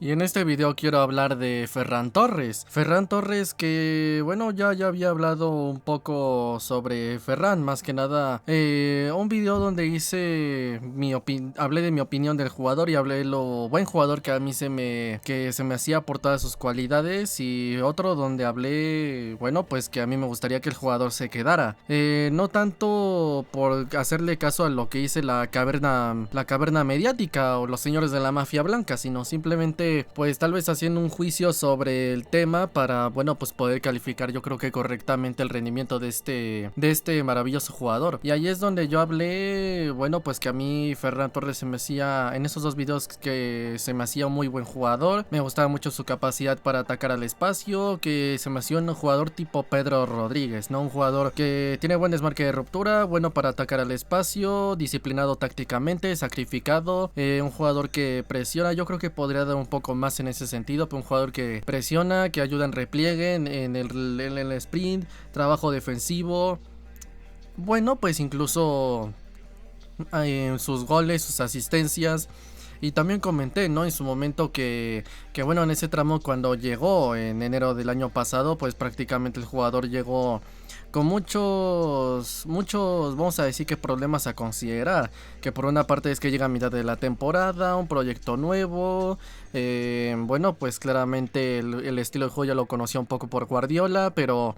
Y en este video quiero hablar de Ferran Torres. Ferran Torres que, bueno, ya había hablado un poco sobre Ferran, más que nada un video donde hice hablé de mi opinión del jugador y hablé de lo buen jugador que a mí se me hacía por todas sus cualidades, y otro donde hablé, bueno, pues que a mí me gustaría que el jugador se quedara. No tanto por hacerle caso a lo que hice la caverna mediática o los señores de la mafia blanca, sino simplemente pues tal vez haciendo un juicio sobre el tema para, bueno, pues poder calificar yo creo que correctamente el rendimiento de este maravilloso jugador. Y ahí es donde yo hablé, bueno, pues que a mí Ferran Torres se me hacía, en esos dos videos, que se me hacía un muy buen jugador. Me gustaba mucho su capacidad para atacar al espacio, que se me hacía un jugador tipo Pedro Rodríguez, ¿no? Un jugador que tiene buen desmarque de ruptura, bueno para atacar al espacio, disciplinado tácticamente, sacrificado, un jugador que presiona. Yo creo que podría dar un poco más en ese sentido, pero un jugador que presiona, que ayuda en repliegue, en el sprint, trabajo defensivo. Bueno, pues incluso en sus goles, sus asistencias. Y también comenté, ¿no? En su momento que bueno, en ese tramo cuando llegó en enero del año pasado, pues prácticamente el jugador llegó con muchos, vamos a decir que problemas a considerar. Que por una parte es que llega a mitad de la temporada, un proyecto nuevo. Bueno, pues claramente el estilo de juego ya lo conocía un poco por Guardiola, pero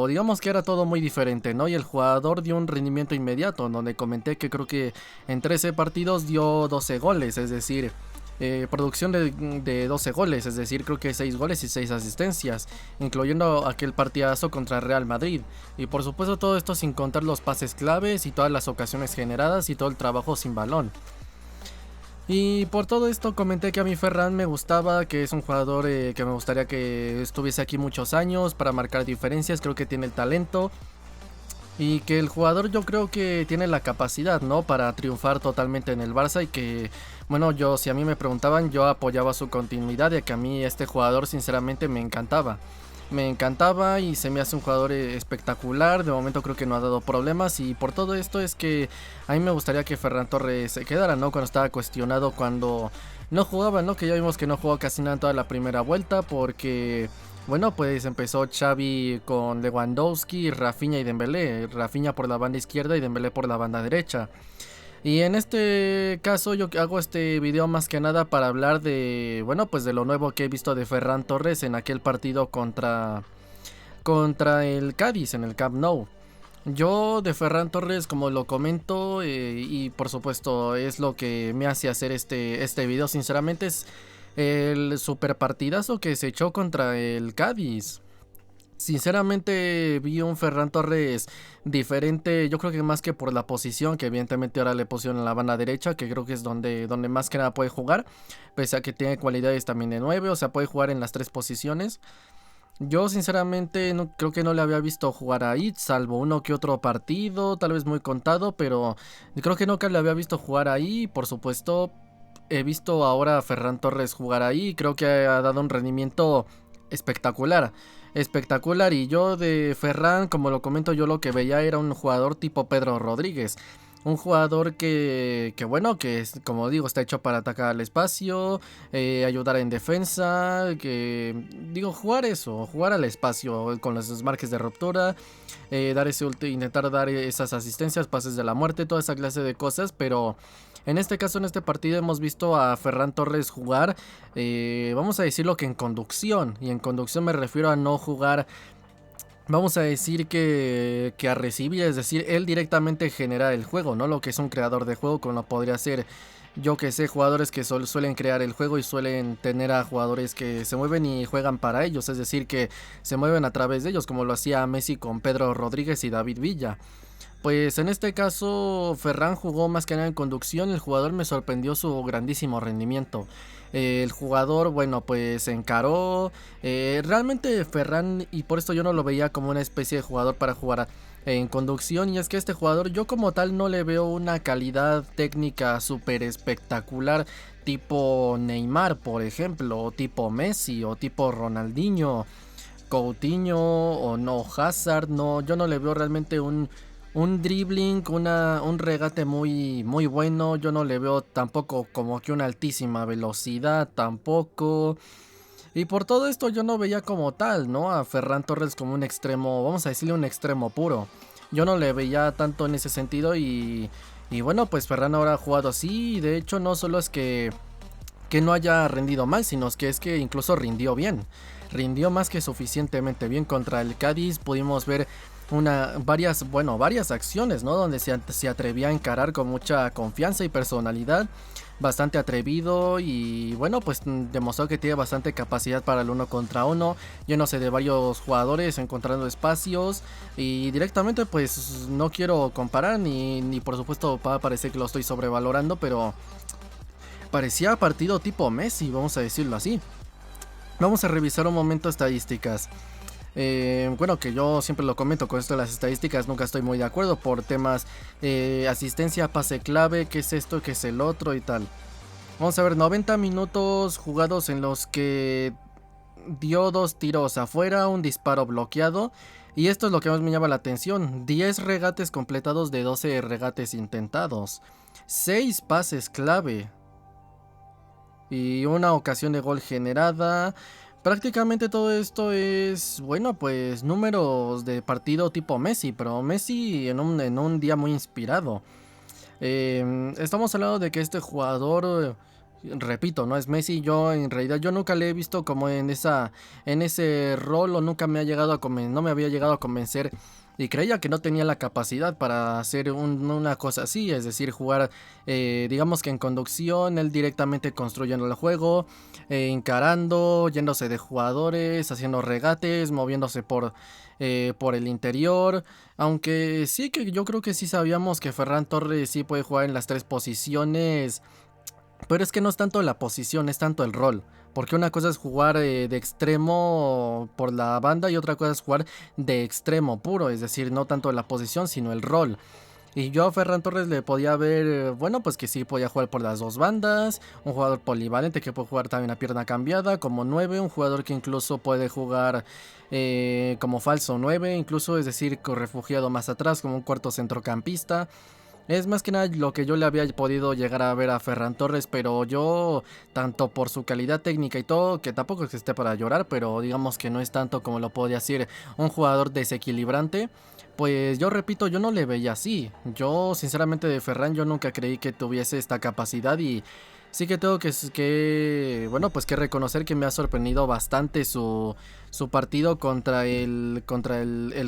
digamos que era todo muy diferente, ¿no? Y el jugador dio un rendimiento inmediato, donde comenté que creo que en 13 partidos dio 12 goles, es decir, producción de 12 goles, es decir, creo que 6 goles y 6 asistencias, incluyendo aquel partidazo contra Real Madrid. Y por supuesto todo esto sin contar los pases claves y todas las ocasiones generadas y todo el trabajo sin balón. Y por todo esto comenté que a mí Ferran me gustaba, que es un jugador que me gustaría que estuviese aquí muchos años para marcar diferencias. Creo que tiene el talento y que el jugador yo creo que tiene la capacidad, ¿no? Para triunfar totalmente en el Barça, y que, bueno, si a mí me preguntaban, yo apoyaba su continuidad, ya que a mí este jugador sinceramente me encantaba. Me encantaba y se me hace un jugador espectacular. De momento creo que no ha dado problemas, y por todo esto es que a mí me gustaría que Ferran Torres se quedara, ¿no? Cuando estaba cuestionado, cuando no jugaba, ¿no? Que ya vimos que no jugó casi nada en toda la primera vuelta, porque, bueno, pues empezó Xavi con Lewandowski, Rafinha y Dembélé. Rafinha por la banda izquierda y Dembélé por la banda derecha. Y en este caso yo hago este video más que nada para hablar de, bueno, pues de lo nuevo que he visto de Ferran Torres en aquel partido contra el Cádiz en el Camp Nou. Yo de Ferran Torres, como lo comento, y por supuesto es lo que me hace hacer este video, sinceramente, es el super partidazo que se echó contra el Cádiz. Sinceramente vi un Ferran Torres diferente, yo creo que más que por la posición, que evidentemente ahora le pusieron en la banda derecha, que creo que es donde más que nada puede jugar, pese a que tiene cualidades también de 9, o sea, puede jugar en las tres posiciones. Yo sinceramente creo que no le había visto jugar ahí, salvo uno que otro partido, tal vez muy contado, pero creo que nunca le había visto jugar ahí. Por supuesto, he visto ahora a Ferran Torres jugar ahí y creo que ha dado un rendimiento espectacular. Espectacular. Y yo de Ferran, como lo comento, yo lo que veía era un jugador tipo Pedro Rodríguez. Un jugador que bueno, que es, como digo, está hecho para atacar al espacio, ayudar en defensa, que digo, jugar al espacio con los desmarques de ruptura, intentar dar esas asistencias, pases de la muerte, toda esa clase de cosas. Pero en este caso, en este partido, hemos visto a Ferran Torres jugar, vamos a decirlo que en conducción, y en conducción me refiero a no jugar, vamos a decir que a recibir, es decir, él directamente genera el juego, ¿no? Lo que es un creador de juego, como podría ser, yo que sé, jugadores que suelen crear el juego y suelen tener a jugadores que se mueven y juegan para ellos, es decir, que se mueven a través de ellos, como lo hacía Messi con Pedro Rodríguez y David Villa. Pues en este caso Ferran jugó más que nada en conducción. El jugador me sorprendió su grandísimo rendimiento. El jugador, bueno, pues encaró. Realmente Ferran, y por esto yo no lo veía como una especie de jugador para jugar en conducción. Y es que este jugador, yo como tal no le veo una calidad técnica súper espectacular, tipo Neymar, por ejemplo, o tipo Messi, o tipo Ronaldinho, Coutinho, o no Hazard. No, yo no le veo realmente un un dribbling, un regate muy, muy bueno. Yo no le veo tampoco como que una altísima velocidad tampoco. Y por todo esto yo no veía como tal, ¿no? A Ferran Torres como un extremo, vamos a decirle un extremo puro. Yo no le veía tanto en ese sentido y bueno, pues Ferran ahora ha jugado así y de hecho no solo es que no haya rendido mal, sino que es que incluso rindió bien. Rindió más que suficientemente bien contra el Cádiz. Pudimos ver varias acciones, ¿no? Donde se atrevía a encarar con mucha confianza y personalidad. Bastante atrevido y bueno, pues demostró que tiene bastante capacidad para el 1 contra 1, llenos de varios jugadores, encontrando espacios y directamente pues no quiero comparar ni por supuesto parece que lo estoy sobrevalorando, pero parecía partido tipo Messi, vamos a decirlo así. Vamos a revisar un momento estadísticas. Bueno, que yo siempre lo comento con esto de las estadísticas, nunca estoy muy de acuerdo por temas asistencia, pase clave, qué es esto, qué es el otro y tal. Vamos a ver, 90 minutos jugados en los que dio 2 tiros afuera, un disparo bloqueado. Y esto es lo que más me llama la atención, 10 regates completados de 12 regates intentados, 6 pases clave y una ocasión de gol generada. Prácticamente todo esto es, bueno, pues números de partido tipo Messi, pero Messi en un día muy inspirado. Estamos hablando de que este jugador, repito, no es Messi. Yo en realidad yo nunca le he visto como en ese rol o nunca me ha llegado a no me había llegado a convencer. Y creía que no tenía la capacidad para hacer una cosa así, es decir, jugar, digamos que en conducción, él directamente construyendo el juego, encarando, yéndose de jugadores, haciendo regates, moviéndose por el interior. Aunque sí que yo creo que sí sabíamos que Ferran Torres sí puede jugar en las 3 posiciones, pero es que no es tanto la posición, es tanto el rol. Porque una cosa es jugar de extremo por la banda y otra cosa es jugar de extremo puro, es decir, no tanto la posición sino el rol. Y yo a Ferran Torres le podía ver, bueno, pues que sí podía jugar por las 2 bandas, un jugador polivalente que puede jugar también a pierna cambiada como 9, un jugador que incluso puede jugar como falso 9, incluso, es decir, refugiado más atrás como un cuarto centrocampista. Es más que nada lo que yo le había podido llegar a ver a Ferran Torres, pero yo, tanto por su calidad técnica y todo, que tampoco es que esté para llorar, pero digamos que no es tanto como lo podía decir un jugador desequilibrante, pues yo repito, yo no le veía así. Yo sinceramente de Ferran yo nunca creí que tuviese esta capacidad y sí que tengo bueno, pues que reconocer que me ha sorprendido bastante su partido contra el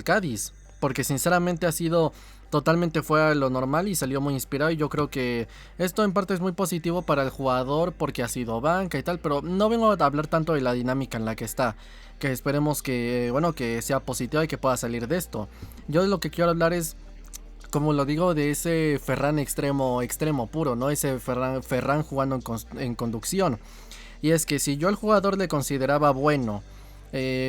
Cádiz, porque sinceramente ha sido totalmente fuera de lo normal y salió muy inspirado y yo creo que esto en parte es muy positivo para el jugador porque ha sido banca y tal, pero no vengo a hablar tanto de la dinámica en la que está, que esperemos que, bueno, que sea positiva y que pueda salir de esto. Yo de lo que quiero hablar es, como lo digo, de ese Ferran extremo puro, ¿no? Ese Ferran jugando en conducción. Y es que si yo al jugador le consideraba bueno,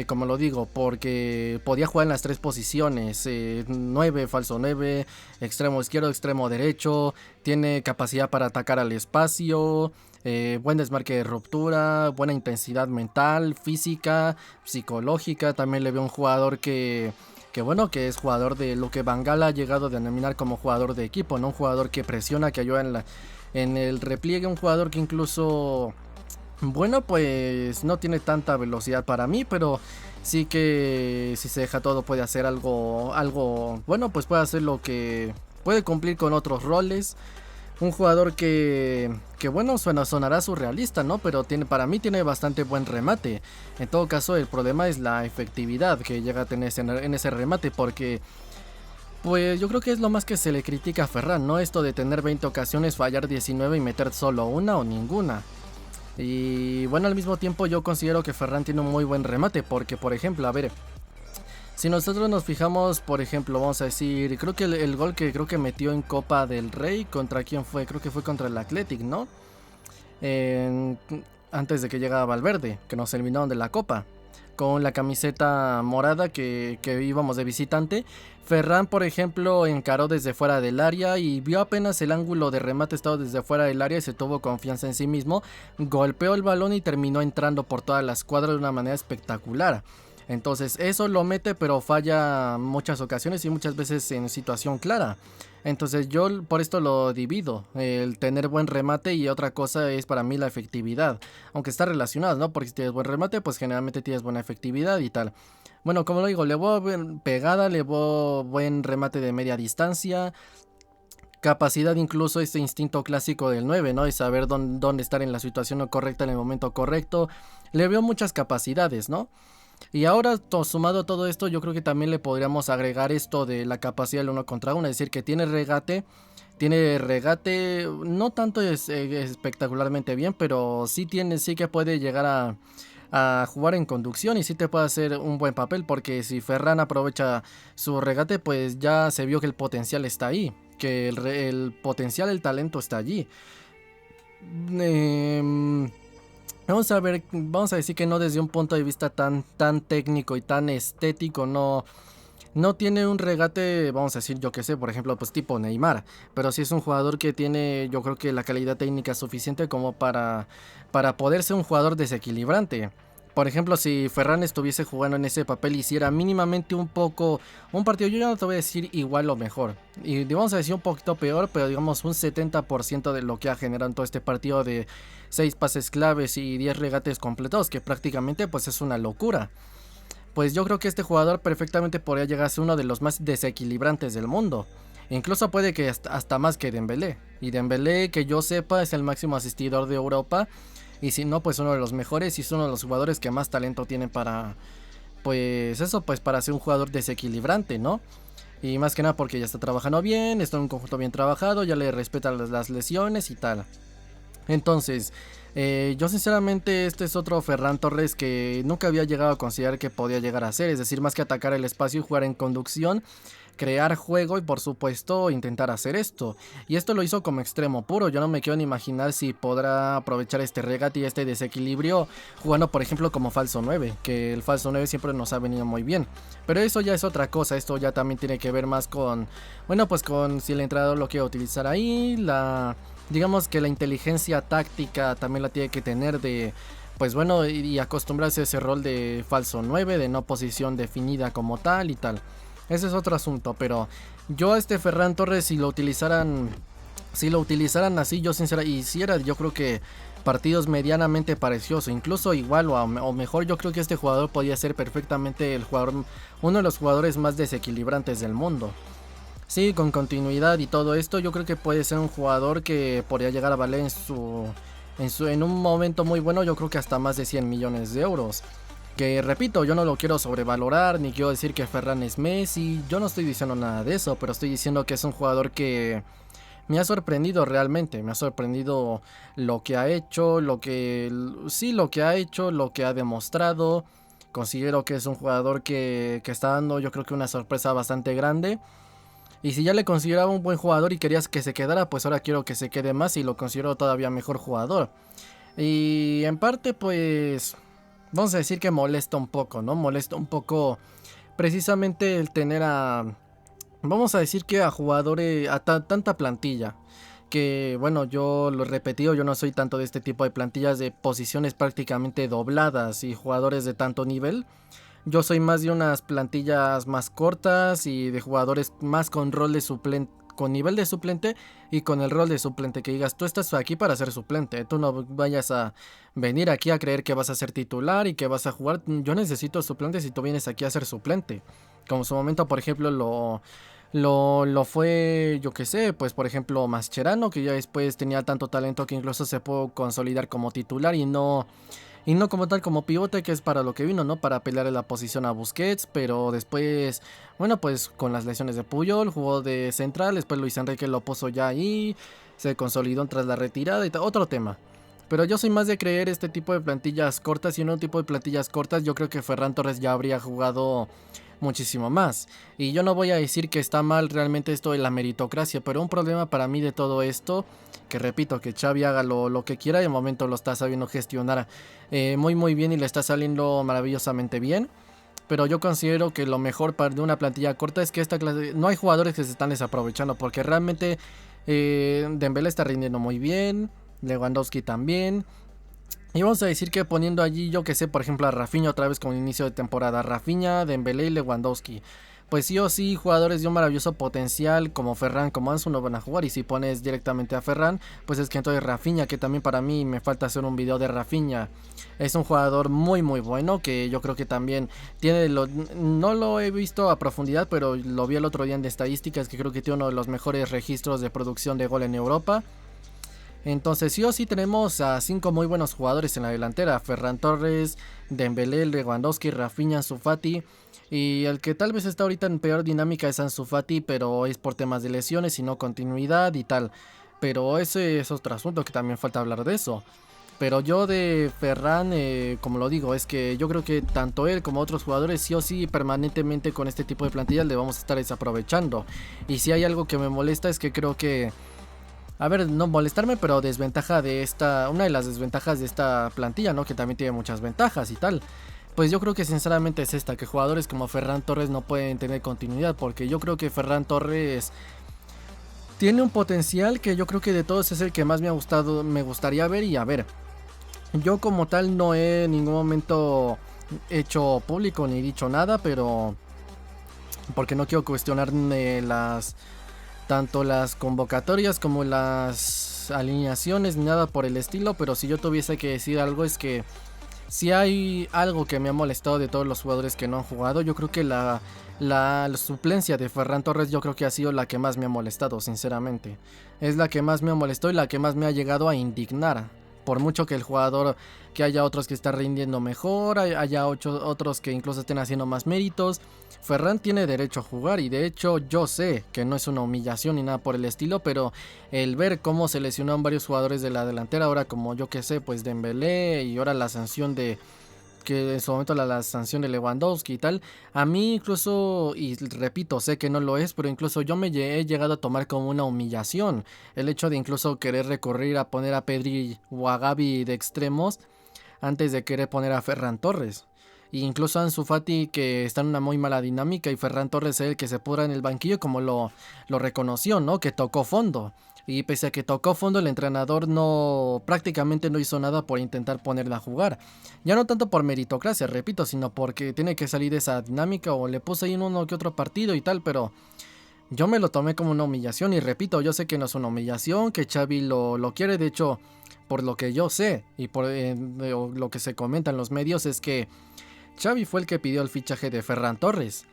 como lo digo, porque podía jugar en las 3 posiciones, 9, falso 9, extremo izquierdo, extremo derecho, tiene capacidad para atacar al espacio, buen desmarque de ruptura, buena intensidad mental, física, psicológica. También le veo un jugador que bueno, que es jugador de lo que Van Gaal ha llegado a denominar como jugador de equipo, ¿no? Un jugador que presiona, que ayuda en el repliegue, un jugador que incluso, bueno, pues no tiene tanta velocidad para mí, pero sí que si se deja todo puede hacer algo, bueno, pues puede hacer lo que puede cumplir con otros roles. Un jugador que bueno, sonará surrealista, ¿no? Pero para mí tiene bastante buen remate. En todo caso, el problema es la efectividad que llega a tener en ese remate, porque pues yo creo que es lo más que se le critica a Ferran, ¿no? Esto de tener 20 ocasiones, fallar 19 y meter solo una o ninguna. Y bueno, al mismo tiempo yo considero que Ferran tiene un muy buen remate, porque por ejemplo, a ver, si nosotros nos fijamos, por ejemplo, vamos a decir, creo que el gol que creo que metió en Copa del Rey, ¿contra quién fue? Creo que fue contra el Athletic, ¿no? Antes de que llegara Valverde, que nos eliminaron de la Copa, con la camiseta morada que íbamos de visitante. Ferran, por ejemplo, encaró desde fuera del área y vio apenas el ángulo de remate estado desde fuera del área y se tuvo confianza en sí mismo, golpeó el balón y terminó entrando por toda la escuadra de una manera espectacular. Entonces eso lo mete, pero falla muchas ocasiones y muchas veces en situación clara. Entonces yo por esto lo divido, el tener buen remate y otra cosa es para mí la efectividad. Aunque está relacionado, ¿no? Porque si tienes buen remate, pues generalmente tienes buena efectividad y tal. Bueno, como lo digo, le voy pegada, le voy buen remate de media distancia. Capacidad, incluso este instinto clásico del 9, ¿no? De saber dónde estar en la situación correcta en el momento correcto. Le veo muchas capacidades, ¿no? Y ahora, sumado a todo esto, yo creo que también le podríamos agregar esto de la capacidad del 1 contra 1, es decir, que tiene regate, no tanto espectacularmente bien, pero sí que puede llegar a jugar en conducción y sí te puede hacer un buen papel, porque si Ferran aprovecha su regate, pues ya se vio que el potencial está ahí, que el potencial, el talento está allí. Vamos a decir que no desde un punto de vista tan técnico y tan estético, no tiene un regate, vamos a decir, yo que sé, por ejemplo, pues tipo Neymar, pero sí es un jugador que tiene, yo creo que la calidad técnica suficiente como para poder ser un jugador desequilibrante. Por ejemplo, si Ferran estuviese jugando en ese papel, hiciera mínimamente un partido, yo ya no te voy a decir igual o mejor, y vamos a decir un poquito peor, pero digamos un 70% de lo que ha generado en todo este partido de 6 pases claves y 10 regates completados, que prácticamente pues es una locura. Pues yo creo que este jugador perfectamente podría llegar a ser uno de los más desequilibrantes del mundo. Incluso puede que hasta más que Dembélé. Y Dembélé, que yo sepa, es el máximo asistidor de Europa. Y si no, pues uno de los mejores y es uno de los jugadores que más talento tiene para... Pues eso, pues para ser un jugador desequilibrante, ¿no? Y más que nada porque ya está trabajando bien, está en un conjunto bien trabajado, ya le respeta las lesiones y tal. Entonces, yo sinceramente este es otro Ferran Torres que nunca había llegado a considerar que podía llegar a ser, es decir, más que atacar el espacio y jugar en conducción, crear juego y por supuesto intentar hacer esto. Y esto lo hizo como extremo puro, yo no me quiero ni imaginar si podrá aprovechar este regate y este desequilibrio jugando por ejemplo como falso 9, que el falso 9 siempre nos ha venido muy bien. Pero eso ya es otra cosa, esto ya también tiene que ver más con, bueno pues con si el entrenador lo quiere utilizar ahí, digamos que la inteligencia táctica también la tiene que tener de, pues bueno, y acostumbrarse a ese rol de falso 9, de no posición definida como tal y tal. Ese es otro asunto, pero yo a este Ferran Torres si lo utilizaran así, yo sinceramente hiciera, yo creo que partidos medianamente parecidos, incluso igual o mejor, yo creo que este jugador podría ser perfectamente uno de los jugadores más desequilibrantes del mundo. Sí, con continuidad y todo esto, yo creo que puede ser un jugador que podría llegar a valer en un momento muy bueno, yo creo que hasta más de 100 millones de euros. Que repito, yo no lo quiero sobrevalorar, ni quiero decir que Ferran es Messi, yo no estoy diciendo nada de eso, pero estoy diciendo que es un jugador que me ha sorprendido realmente, me ha sorprendido lo que ha hecho, lo que ha hecho, lo que ha demostrado. Considero que es un jugador que está dando, yo creo que una sorpresa bastante grande. Y si ya le consideraba un buen jugador y querías que se quedara, pues ahora quiero que se quede más y lo considero todavía mejor jugador. Y en parte pues vamos a decir que molesta un poco, ¿no? Molesta un poco precisamente el tener vamos a decir que a jugadores, tanta plantilla. Que bueno, yo lo he repetido, yo no soy tanto de este tipo de plantillas de posiciones prácticamente dobladas y jugadores de tanto nivel. Yo soy más de unas plantillas más cortas y de jugadores más con rol de suplente, con nivel de suplente y con el rol de suplente, que digas, tú estás aquí para ser suplente, tú no vayas a venir aquí a creer que vas a ser titular y que vas a jugar. Yo necesito suplentes y tú vienes aquí a ser suplente. Como en su momento, por ejemplo, lo fue, yo que sé, pues por ejemplo Mascherano, que ya después tenía tanto talento que incluso se pudo consolidar como titular y no como tal como pivote, que es para lo que vino, ¿no? Para pelear en la posición a Busquets, pero después, bueno, pues con las lesiones de Puyol, jugó de central, después Luis Enrique lo puso ya ahí, se consolidó tras la retirada y otro tema. Pero yo soy más de creer este tipo de plantillas cortas y en un tipo de plantillas cortas yo creo que Ferran Torres ya habría jugado muchísimo más. Y yo no voy a decir que está mal realmente esto de la meritocracia, pero un problema para mí de todo esto, que repito, que Xavi haga lo que quiera y de momento lo está sabiendo gestionar muy bien y le está saliendo maravillosamente bien. Pero yo considero que lo mejor de una plantilla corta es que esta clase, no hay jugadores que se están desaprovechando, porque realmente Dembélé está rindiendo muy bien, Lewandowski también. Y vamos a decir que poniendo allí, yo que sé, por ejemplo a Rafinha otra vez como inicio de temporada, Rafinha, Dembélé y Lewandowski. Pues sí o sí, jugadores de un maravilloso potencial como Ferran, como Ansu no van a jugar. Y si pones directamente a Ferran, pues es que entonces Rafinha, que también para mí me falta hacer un video de Rafinha. Es un jugador muy muy bueno, que yo creo que también tiene, no lo he visto a profundidad, pero lo vi el otro día en estadísticas, que creo que tiene uno de los mejores registros de producción de gol en Europa. Entonces sí o sí tenemos a 5 muy buenos jugadores en la delantera: Ferran Torres, Dembélé, Lewandowski, Rafinha, Ansu Fati. Y el que tal vez está ahorita en peor dinámica es Ansu Fati, pero es por temas de lesiones y no continuidad y tal. Pero ese es otro asunto que también falta hablar de eso. Pero yo de Ferran, como lo digo, es que yo creo que tanto él como otros jugadores sí o sí permanentemente con este tipo de plantillas le vamos a estar desaprovechando. Y si hay algo que me molesta es que creo que, a ver, no molestarme, pero desventaja de esta, una de las desventajas de esta plantilla, ¿no? Que también tiene muchas ventajas y tal. Pues yo creo que sinceramente es esta, que jugadores como Ferran Torres no pueden tener continuidad, porque yo creo que Ferran Torres tiene un potencial que yo creo que de todos es el que más me ha gustado, me gustaría ver. Y a ver, yo como tal no he en ningún momento hecho público ni dicho nada, pero porque no quiero cuestionar tanto las convocatorias como las alineaciones ni nada por el estilo. Pero si yo tuviese que decir algo, es que si hay algo que me ha molestado de todos los jugadores que no han jugado, yo creo que la suplencia de Ferran Torres yo creo que ha sido la que más me ha molestado, sinceramente. Es la que más me ha molestado y la que más me ha llegado a indignar. Por mucho que el jugador, que haya otros que están rindiendo mejor, haya otros que incluso estén haciendo más méritos, Ferran tiene derecho a jugar. Y de hecho yo sé que no es una humillación ni nada por el estilo, pero el ver cómo se lesionaron varios jugadores de la delantera, ahora como yo que sé, pues Dembélé, y ahora la sanción de, que en su momento la sanción de Lewandowski y tal, a mí incluso, y repito, sé que no lo es, pero incluso yo he llegado a tomar como una humillación el hecho de incluso querer recurrir a poner a Pedri o a Gavi de extremos antes de querer poner a Ferran Torres. Y incluso Ansu Fati, que está en una muy mala dinámica, y Ferran Torres es el que se pudra en el banquillo, como lo reconoció, ¿no? Que tocó fondo. Y pese a que tocó fondo, el entrenador prácticamente no hizo nada por intentar ponerla a jugar. Ya no tanto por meritocracia, repito, sino porque tiene que salir de esa dinámica, o le puso ahí en uno que otro partido y tal, pero yo me lo tomé como una humillación. Y repito, yo sé que no es una humillación, que Xavi lo quiere. De hecho, por lo que yo sé y por lo que se comenta en los medios, es que Xavi fue el que pidió el fichaje de Ferran Torres.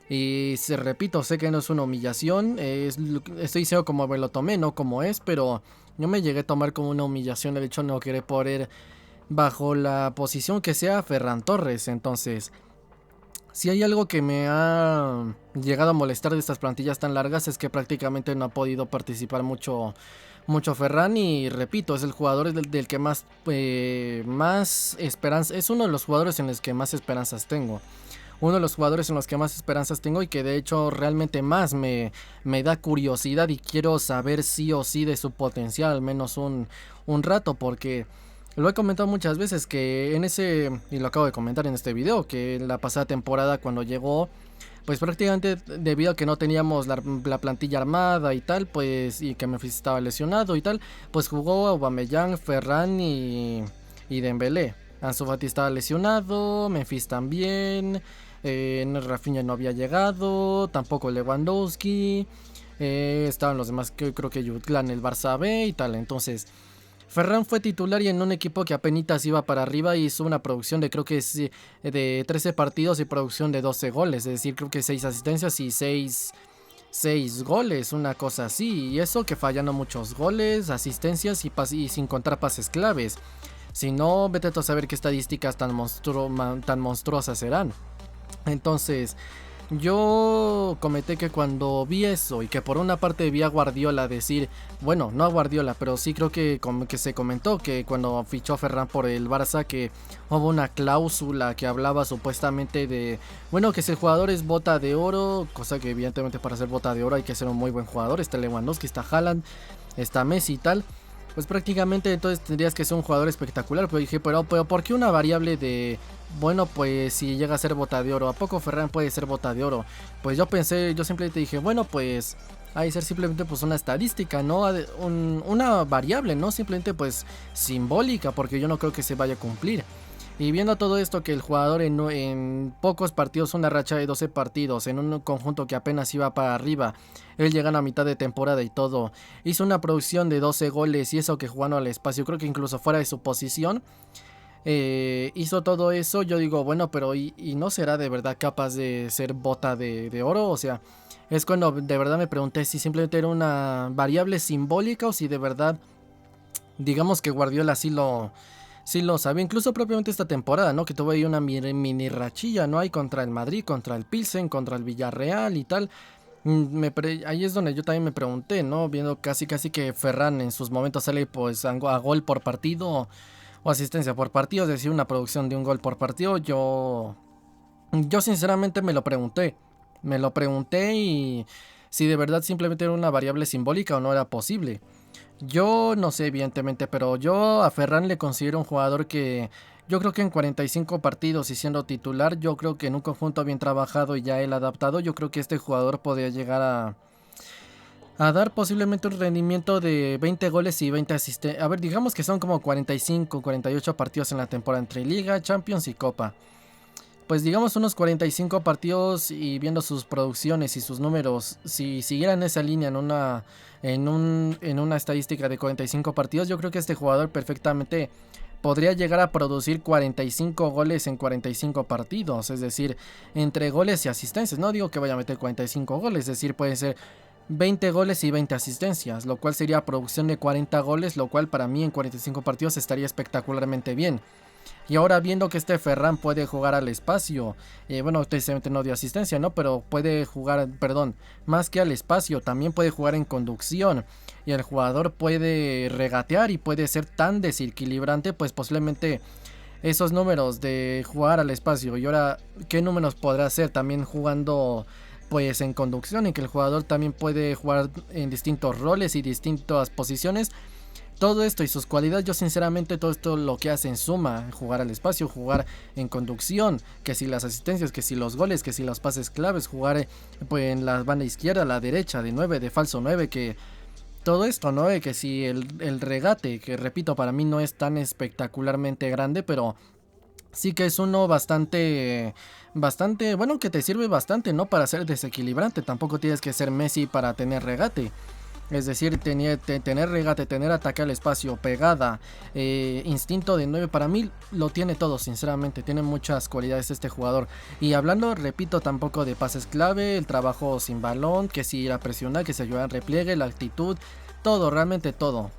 Y repito, sé que no es una humillación, estoy diciendo como me lo tomé, no como es, pero yo me llegué a tomar como una humillación el hecho de no querer poner bajo la posición que sea Ferran Torres. Entonces, si hay algo que me ha llegado a molestar de estas plantillas tan largas, es que prácticamente no ha podido participar mucho Ferran. Y repito, es el jugador del que más esperanza, es uno de los jugadores en los que más esperanzas tengo. Uno de los jugadores en los que más esperanzas tengo, y que de hecho realmente más me da curiosidad y quiero saber sí o sí de su potencial, al menos un rato, porque lo he comentado muchas veces que y lo acabo de comentar en este video, que en la pasada temporada cuando llegó, pues prácticamente debido a que no teníamos la plantilla armada y tal, pues, y que Memphis estaba lesionado y tal, pues jugó Aubameyang, Ferran y Dembélé. Ansu Fati estaba lesionado, Memphis también, Rafinha no había llegado, tampoco Lewandowski, estaban los demás, que creo que Jutglan, el Barça B y tal. Entonces Ferran fue titular y en un equipo que apenas iba para arriba, hizo una producción de creo que es de 13 partidos y producción de 12 goles, es decir, creo que 6 asistencias y 6 goles, una cosa así. Y eso que fallando muchos goles, asistencias y sin contar pases claves. Si no, vete a saber qué estadísticas tan monstruosas serán. Entonces, yo comenté que cuando vi eso, y que por una parte vi a Guardiola decir, bueno, no a Guardiola, pero sí creo que se comentó que cuando fichó a Ferran por el Barça, que hubo una cláusula que hablaba supuestamente de, bueno, que si el jugador es bota de oro, cosa que evidentemente para ser bota de oro hay que ser un muy buen jugador. Está Lewandowski, está Haaland, está Messi y tal. Pues prácticamente entonces tendrías que ser un jugador espectacular. Pero dije, pero ¿por qué una variable de, bueno, pues si llega a ser bota de oro? ¿A poco Ferran puede ser bota de oro? Pues yo simplemente dije, bueno, pues ha de ser simplemente pues una estadística, ¿no? Una variable, ¿no? Simplemente pues simbólica, porque yo no creo que se vaya a cumplir. Y viendo todo esto, que el jugador en pocos partidos, una racha de 12 partidos, en un conjunto que apenas iba para arriba, él llegando a mitad de temporada y todo, hizo una producción de 12 goles y eso que jugando al espacio, creo que incluso fuera de su posición, hizo todo eso. Yo digo, bueno, pero ¿y no será de verdad capaz de ser bota de oro? O sea, es cuando de verdad me pregunté si simplemente era una variable simbólica o si de verdad, digamos que Guardiola sí lo sabe, incluso propiamente esta temporada, ¿no? Que tuvo ahí una mini rachilla, ¿no? Hay contra el Madrid, contra el Pilsen, contra el Villarreal y tal. Ahí es donde yo también me pregunté, ¿no? Viendo casi que Ferran en sus momentos sale pues a gol por partido o asistencia por partido, es decir, una producción de un gol por partido. Yo sinceramente me lo pregunté y si de verdad simplemente era una variable simbólica o no era posible. Yo no sé, evidentemente, pero yo a Ferran le considero un jugador que yo creo que en 45 partidos y siendo titular, yo creo que en un conjunto bien trabajado y ya él adaptado, yo creo que este jugador podría llegar a dar posiblemente un rendimiento de 20 goles y 20 asistencias. A ver, digamos que son como 45, 48 partidos en la temporada entre Liga, Champions y Copa. Pues digamos unos 45 partidos y viendo sus producciones y sus números, si siguieran esa línea en una estadística de 45 partidos, yo creo que este jugador perfectamente podría llegar a producir 45 goles en 45 partidos, es decir, entre goles y asistencias. No digo que vaya a meter 45 goles, es decir, puede ser 20 goles y 20 asistencias, lo cual sería producción de 40 goles, lo cual para mí en 45 partidos estaría espectacularmente bien. Y ahora viendo que este Ferran puede jugar al espacio, bueno, precisamente no dio asistencia, ¿no? Pero puede jugar, perdón, más que al espacio, también puede jugar en conducción. Y el jugador puede regatear y puede ser tan desequilibrante, pues posiblemente esos números de jugar al espacio. Y ahora, ¿qué números podrá hacer también jugando pues en conducción? Y que el jugador también puede jugar en distintos roles y distintas posiciones. Todo esto y sus cualidades, yo sinceramente todo esto lo que hace en suma, jugar al espacio, jugar en conducción, que si las asistencias, que si los goles, que si los pases claves, jugar pues en la banda izquierda, la derecha, de 9, de falso 9, que todo esto, ¿no? Que si el regate, que repito, para mí no es tan espectacularmente grande, pero sí que es uno bastante, bueno, que te sirve bastante, ¿no? Para ser desequilibrante, tampoco tienes que ser Messi para tener regate. Es decir, tener regate, tener ataque al espacio, pegada, instinto de 9, para mí lo tiene todo, sinceramente. Tiene muchas cualidades este jugador. Y hablando, repito, tampoco de pases clave, el trabajo sin balón, que si ir a presionar, que se ayuda en repliegue, la actitud, todo, realmente todo.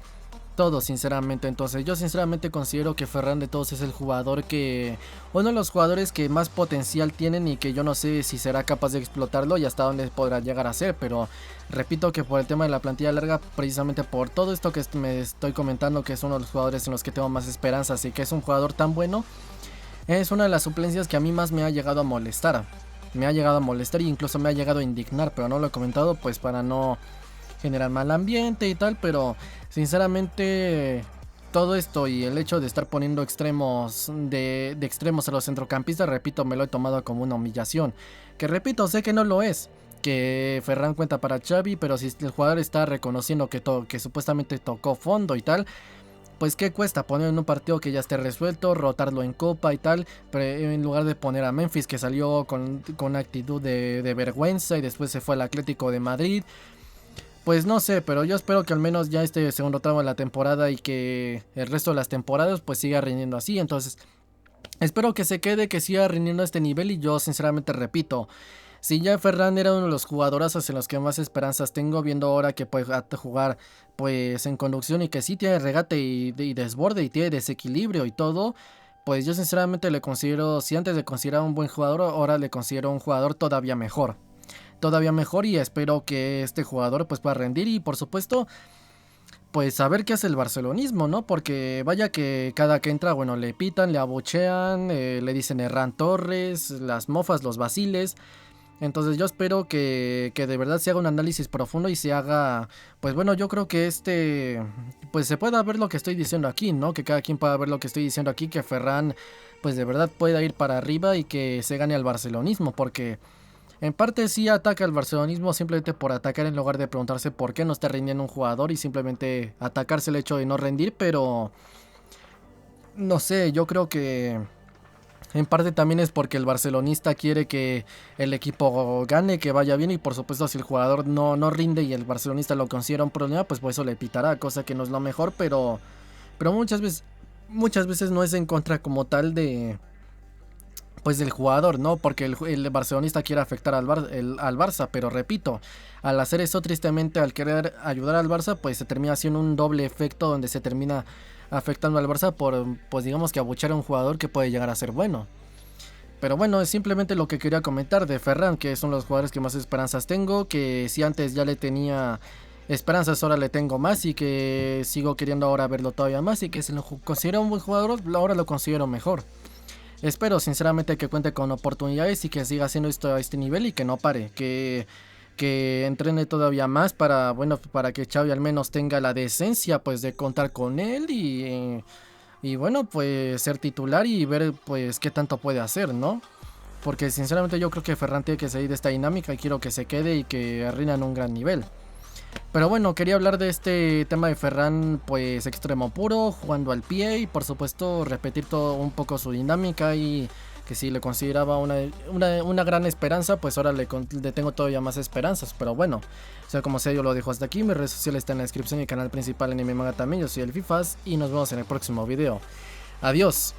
Todo, sinceramente. Entonces yo sinceramente considero que Ferran de todos es el jugador que, uno de los jugadores que más potencial tienen y que yo no sé si será capaz de explotarlo y hasta dónde podrá llegar a ser, pero repito que por el tema de la plantilla larga, precisamente por todo esto que me estoy comentando, que es uno de los jugadores en los que tengo más esperanzas y que es un jugador tan bueno, es una de las suplencias que a mí más me ha llegado a molestar. Me ha llegado a molestar e incluso me ha llegado a indignar, pero no lo he comentado pues para no generar mal ambiente y tal, pero sinceramente todo esto y el hecho de estar poniendo extremos de extremos a los centrocampistas, repito, me lo he tomado como una humillación, que repito, sé que no lo es, que Ferran cuenta para Xavi, pero si el jugador está reconociendo que supuestamente tocó fondo y tal, pues qué cuesta poner en un partido que ya esté resuelto, rotarlo en Copa y tal, pero en lugar de poner a Memphis, que salió con actitud de vergüenza y después se fue al Atlético de Madrid. Pues no sé, pero yo espero que al menos ya este segundo tramo de la temporada y que el resto de las temporadas pues siga rindiendo así. Entonces espero que se quede, que siga rindiendo a este nivel y yo sinceramente repito, si ya Ferran era uno de los jugadorazos en los que más esperanzas tengo, viendo ahora que puede jugar pues en conducción y que sí tiene regate y desborde y tiene desequilibrio y todo, pues yo sinceramente le considero, si antes le consideraba un buen jugador, ahora le considero un jugador todavía mejor y espero que este jugador pues pueda rendir y por supuesto pues saber qué hace el barcelonismo, ¿no? Porque vaya que cada que entra, bueno, le pitan, le abuchean, le dicen Ferran Torres, las mofas, los vaciles. Entonces yo espero que de verdad se haga un análisis profundo y se haga, pues bueno, yo creo que pues se pueda ver lo que estoy diciendo aquí, ¿no? Que cada quien pueda ver lo que estoy diciendo aquí, que Ferran pues de verdad pueda ir para arriba y que se gane al barcelonismo, porque En parte sí ataca al barcelonismo simplemente por atacar en lugar de preguntarse por qué no está rindiendo un jugador y simplemente atacarse el hecho de no rendir, pero no sé, yo creo que en parte también es porque el barcelonista quiere que el equipo gane, que vaya bien, y por supuesto si el jugador no rinde y el barcelonista lo considera un problema, pues por eso le pitará, cosa que no es lo mejor, pero muchas veces no es en contra como tal de pues del jugador, ¿no? Porque el barcelonista quiere afectar al Barça, pero repito, al hacer eso tristemente, al querer ayudar al Barça, pues se termina haciendo un doble efecto donde se termina afectando al Barça por, pues digamos que abuchar a un jugador que puede llegar a ser bueno. Pero bueno, es simplemente lo que quería comentar de Ferran, que son los jugadores que más esperanzas tengo, que si antes ya le tenía esperanzas, ahora le tengo más y que sigo queriendo ahora verlo todavía más y que si lo considero un buen jugador, ahora lo considero mejor. Espero sinceramente que cuente con oportunidades y que siga haciendo esto a este nivel y que no pare, que entrene todavía más para, bueno, para que Xavi al menos tenga la decencia pues de contar con él y bueno, pues ser titular y ver pues qué tanto puede hacer, ¿no? Porque sinceramente yo creo que Ferran tiene que salir de esta dinámica y quiero que se quede y que rinda en un gran nivel. Pero bueno, quería hablar de este tema de Ferran, pues extremo puro, jugando al pie y por supuesto repetir todo un poco su dinámica y que si le consideraba una gran esperanza, pues ahora le tengo todavía más esperanzas. Pero bueno, sea como sea, yo lo dejo hasta aquí. Mis redes sociales están en la descripción y el canal principal en mi manga también. Yo soy el Fifas y nos vemos en el próximo video. Adiós.